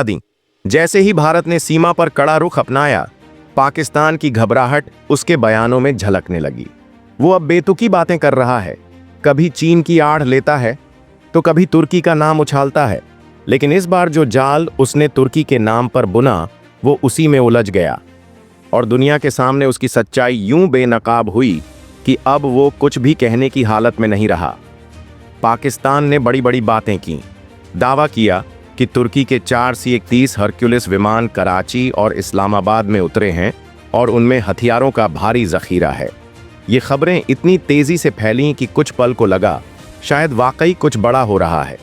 दी। जैसे ही भारत ने सीमा पर कड़ा रुख अपनाया, पाकिस्तान की घबराहट उसके बयानों में झलकने लगी। वो अब बेतुकी बातें कर रहा है, कभी चीन की आड़ लेता है तो कभी तुर्की का नाम उछालता है, लेकिन इस बार जो जाल उसने तुर्की के नाम पर बुना वो उसी में उलझ गया और दुनिया के सामने उसकी सच्चाई यूं बेनकाब हुई कि अब वो कुछ भी कहने की हालत में नहीं रहा। पाकिस्तान ने बड़ी बड़ी बातें की, दावा किया कि तुर्की के 4C-31 हरक्यूलिस विमान कराची और इस्लामाबाद में उतरे हैं और उनमें हथियारों का भारी जखीरा है। ये खबरें इतनी तेजी से फैलीं कि कुछ पल को लगा शायद वाकई कुछ बड़ा हो रहा है,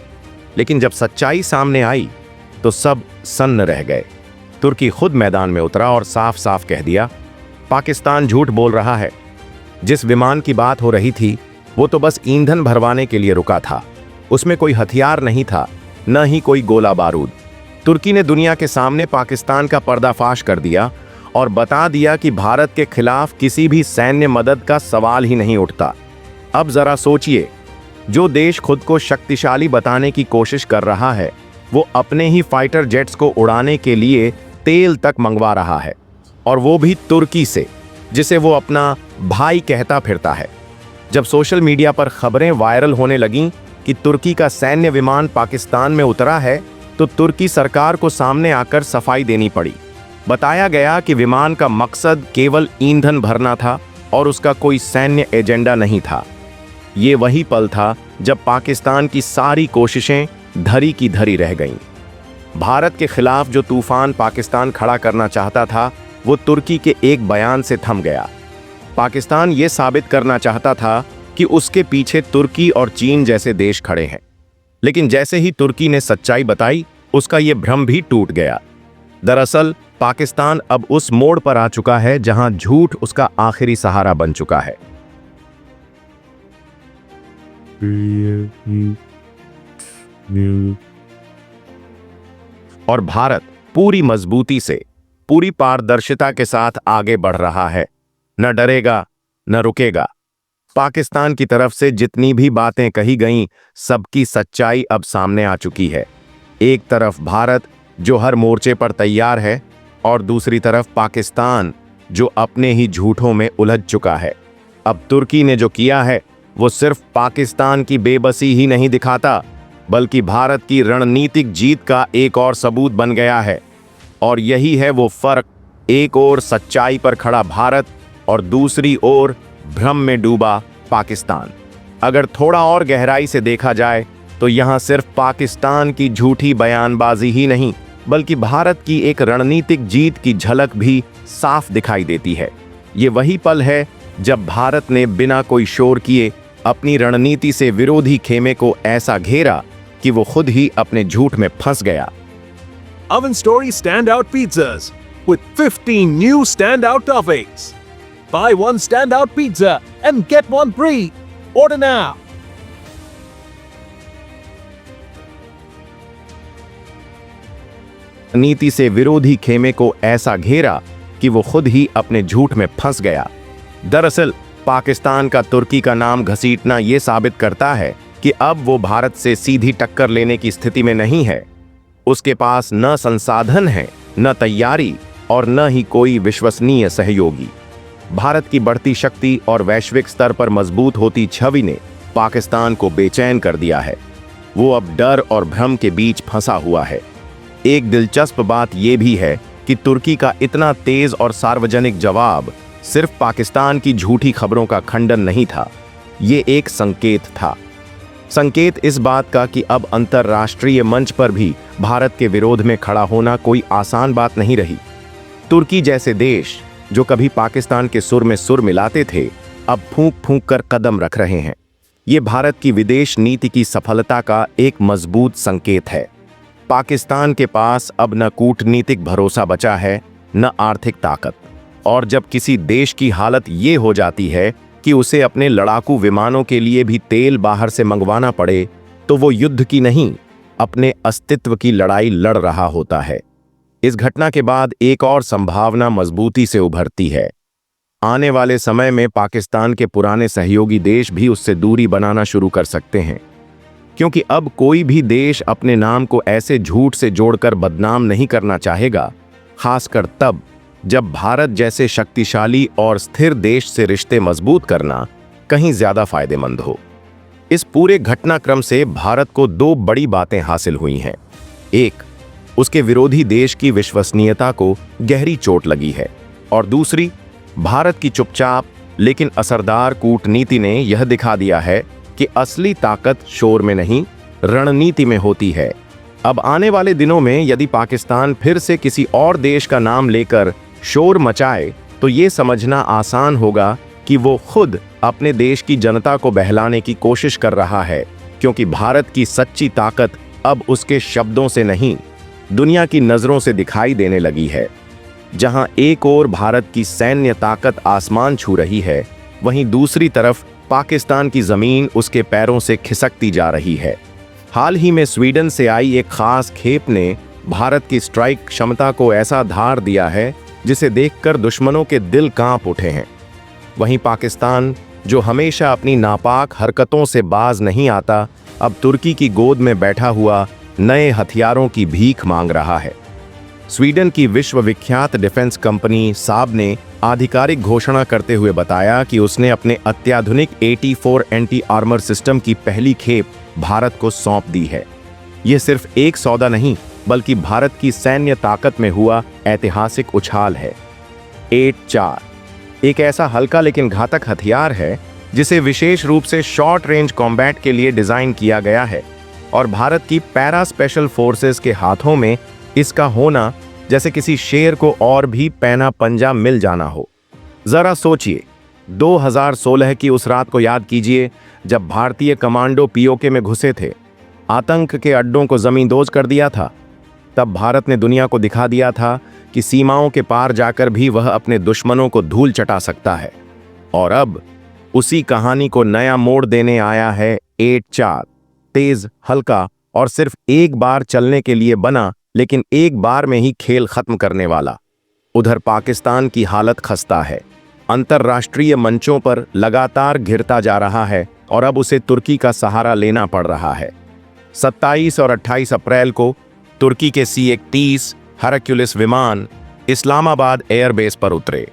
लेकिन जब सच्चाई सामने आई तो सब सन्न रह गए। तुर्की खुद मैदान में उतरा और साफ साफ कह दिया, पाकिस्तान झूठ बोल रहा है। जिस विमान की बात हो रही थी वो तो बस ईंधन भरवाने के लिए रुका था, उसमें कोई हथियार नहीं था, न ही कोई गोला बारूद। तुर्की ने दुनिया के सामने पाकिस्तान का पर्दाफाश कर दिया और बता दिया कि भारत के खिलाफ किसी भी सैन्य मदद का सवाल ही नहीं उठता। अब जरा सोचिए, जो देश खुद को शक्तिशाली बताने की कोशिश कर रहा है वो अपने ही फाइटर जेट्स को उड़ाने के लिए तेल तक मंगवा रहा है, और वो भी तुर्की से, जिसे वो अपना भाई कहता फिरता है। जब सोशल मीडिया पर खबरें वायरल होने लगीं कि तुर्की का सैन्य विमान पाकिस्तान में उतरा है, तो तुर्की सरकार को सामने आकर सफाई देनी पड़ी। बताया गया कि विमान का मकसद केवल ईंधन भरना था और उसका कोई सैन्य एजेंडा नहीं था। ये वही पल था जब पाकिस्तान की सारी कोशिशें धरी की धरी रह गईं। भारत के खिलाफ जो तूफान पाकिस्तान खड़ा करना चाहता था वो तुर्की के एक बयान से थम गया। पाकिस्तान ये साबित करना चाहता था कि उसके पीछे तुर्की और चीन जैसे देश खड़े हैं, लेकिन जैसे ही तुर्की ने सच्चाई बताई उसका ये भ्रम भी टूट गया। दरअसल पाकिस्तान अब उस मोड़ पर आ चुका है जहां झूठ उसका आखिरी सहारा बन चुका है। और भारत पूरी मजबूती से, पूरी पारदर्शिता के साथ आगे बढ़ रहा है। न डरेगा न रुकेगा। पाकिस्तान की तरफ से जितनी भी बातें कही गईं, सबकी सच्चाई अब सामने आ चुकी है। एक तरफ भारत जो हर मोर्चे पर तैयार है और दूसरी तरफ पाकिस्तान जो अपने ही झूठों में उलझ चुका है। अब तुर्की ने जो किया है वो सिर्फ पाकिस्तान की बेबसी ही नहीं दिखाता, बल्कि भारत की रणनीतिक जीत का एक और सबूत बन गया है। और यही है वो फर्क, एक ओर सच्चाई पर खड़ा भारत और दूसरी ओर भ्रम में डूबा पाकिस्तान। अगर थोड़ा और गहराई से देखा जाए तो यहाँ सिर्फ पाकिस्तान की झूठी बयानबाजी ही नहीं, बल्कि भारत की एक रणनीतिक जीत की झलक भी साफ दिखाई देती है। ये वही पल है जब भारत ने बिना कोई शोर किए अपनी रणनीति से विरोधी खेमे को ऐसा घेरा कि वो खुद ही अपने झूठ में फंस गया। Oven Story Standout Pizzas with 15 new standout toppings. Buy one standout pizza and get one free. Order now. नीति से विरोधी खेमे को ऐसा घेरा कि वो खुद ही अपने झूठ में फंस गया। दरअसल पाकिस्तान का तुर्की का नाम घसीटना ये साबित करता है कि अब वो भारत से सीधी टक्कर लेने की स्थिति में नहीं है। उसके पास न संसाधन है, न तैयारी और न ही कोई विश्वसनीय सहयोगी। भारत की बढ़ती शक्ति और वैश्विक स्तर पर मजबूत होती छवि ने पाकिस्तान को बेचैन कर दिया है। वो अब डर और भ्रम के बीच फंसा हुआ है। एक दिलचस्प बात यह भी है कि तुर्की का इतना तेज और सार्वजनिक जवाब सिर्फ पाकिस्तान की झूठी खबरों का खंडन नहीं था, ये एक संकेत था। संकेत इस बात का कि अब अंतर्राष्ट्रीय मंच पर भी भारत के विरोध में खड़ा होना कोई आसान बात नहीं रही। तुर्की जैसे देश जो कभी पाकिस्तान के सुर में सुर मिलाते थे, अब फूंक फूंक कर कदम रख रहे हैं। ये भारत की विदेश नीति की सफलता का एक मजबूत संकेत है। पाकिस्तान के पास अब न कूटनीतिक भरोसा बचा है, न आर्थिक ताकत। और जब किसी देश की हालत ये हो जाती है कि उसे अपने लड़ाकू विमानों के लिए भी तेल बाहर से मंगवाना पड़े, तो वो युद्ध की नहीं, अपने अस्तित्व की लड़ाई लड़ रहा होता है। इस घटना के बाद एक और संभावना मजबूती से उभरती है। आने वाले समय में पाकिस्तान के पुराने सहयोगी देश भी उससे दूरी बनाना शुरू कर सकते हैं। क्योंकि अब कोई भी देश अपने नाम को ऐसे झूठ से जोड़कर बदनाम नहीं करना चाहेगा, खासकर तब जब भारत जैसे शक्तिशाली और स्थिर देश से रिश्ते मजबूत करना कहीं ज्यादा फायदेमंद हो। इस पूरे घटनाक्रम से भारत को दो बड़ी बातें हासिल हुई हैं। एक, उसके विरोधी देश की विश्वसनीयता को गहरी चोट लगी है, और दूसरी, भारत की चुपचाप लेकिन असरदार कूटनीति ने यह दिखा दिया है कि असली ताकत शोर में नहीं, रणनीति में होती है। अब आने वाले दिनों में यदि पाकिस्तान फिर से किसी और देश का नाम लेकर शोर मचाए तो ये समझना आसान होगा कि वो खुद अपने देश की जनता को बहलाने की कोशिश कर रहा है, क्योंकि भारत की सच्ची ताकत अब उसके शब्दों से नहीं, दुनिया की नजरों से दिखाई देने लगी है। जहां एक ओर भारत की सैन्य ताकत आसमान छू रही है, वहीं दूसरी तरफ पाकिस्तान की जमीन उसके पैरों से खिसकती जा रही है। हाल ही में स्वीडन से आई एक खास खेप ने भारत की स्ट्राइक क्षमता को ऐसा धार दिया है जिसे देखकर दुश्मनों के दिल कांप उठे हैं। वहीं पाकिस्तान, जो हमेशा अपनी नापाक हरकतों से बाज नहीं आता, अब तुर्की की गोद में बैठा हुआ नए हथियारों की भीख मांग रहा है। स्वीडन की विश्वविख्यात डिफेंस कंपनी साब ने आधिकारिक घोषणा करते हुए बताया कि उसने अपने अत्याधुनिक 84 एंटी आर्मर सिस्टम की पहली खेप भारत को सौंप दी है। यह सिर्फ एक सौदा नहीं, बल्कि भारत की सैन्य ताकत में हुआ ऐतिहासिक उछाल है। 8-4 एक ऐसा हल्का लेकिन घातक हथियार है जिसे विशेष रूप से शॉर्ट रेंज कॉम्बैट के लिए डिजाइन किया गया है, और भारत की पैरा स्पेशल फोर्सेस के हाथों में इसका होना जैसे किसी शेर को और भी पैना पंजा मिल जाना हो। जरा सोचिए, 2016 की उस रात को याद कीजिए जब भारतीय कमांडो पीओके में घुसे थे, आतंक के अड्डों को जमींदोज कर दिया था। तब भारत ने दुनिया को दिखा दिया था कि सीमाओं के पार जाकर भी वह अपने दुश्मनों को धूल चटा सकता है। और अब उसी कहानी को नया मोड़ देने आया है 8-4, तेज, हल्का और सिर्फ एक बार चलने के लिए बना, लेकिन एक बार में ही खेल खत्म करने वाला। उधर पाकिस्तान की हालत खस्ता है, अंतर्राष्ट्रीय मंचों पर लगातार घिरता जा रहा है और अब उसे तुर्की का सहारा लेना पड़ रहा है। 27 और 28 अप्रैल को तुर्की के C-31 हरक्युलिस विमान इस्लामाबाद एयरबेस पर उतरे।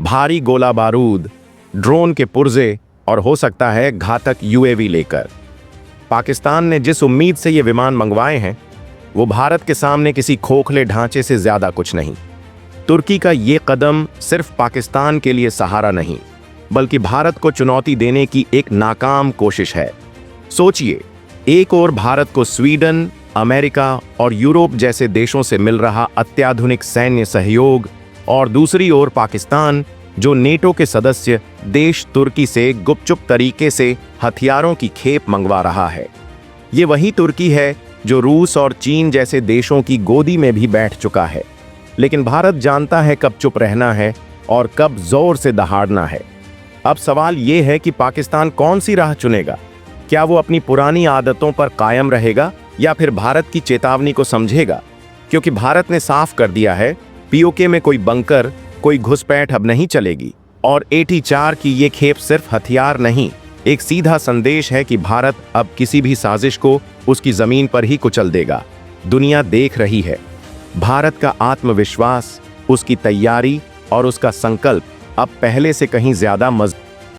भारी गोला बारूद, ड्रोन के पुर्जे और हो सकता है घातक UAV लेकर। पाकिस्तान ने जिस उम्मीद से ये विमान मंगवाए हैं, वो भारत के सामने किसी खोखले ढांचे से ज्यादा कुछ नहीं। तुर्की का ये कदम सिर्फ पाकिस्तान के लिए सहारा नहीं, बल्कि भारत को चुनौती देने की एक नाकाम कोशिश है। सोचिए, एक ओर भारत को स्वीडन, अमेरिका और यूरोप जैसे देशों से मिल रहा अत्याधुनिक सैन्य सहयोग, और दूसरी ओर पाकिस्तान, जो नेटो के सदस्य देश तुर्की से गुपचुप तरीके से हथियारों की खेप मंगवा रहा है। ये वही तुर्की है जो रूस और चीन जैसे देशों की गोदी में भी बैठ चुका है। लेकिन भारत जानता है कब चुप रहना है और कब जोर से दहाड़ना है। अब सवाल ये है कि पाकिस्तान कौन सी राह चुनेगा? क्या वो अपनी पुरानी आदतों पर कायम रहेगा या फिर भारत की चेतावनी को समझेगा? क्योंकि भारत ने साफ कर दिया है, पीओके में कोई बंकर, कोई घुसपैठ अब नहीं चलेगी। और 84 की ये खेप सिर्फ हथियार नहीं, एक सीधा संदेश है कि भारत अब किसी भी साजिश को उसकी जमीन पर ही कुचल देगा। दुनिया देख रही है। भारत का आत्मविश्वास, उसकी तैयारी और उसका संकल्प अब पहले से कहीं ज्यादा मजबूत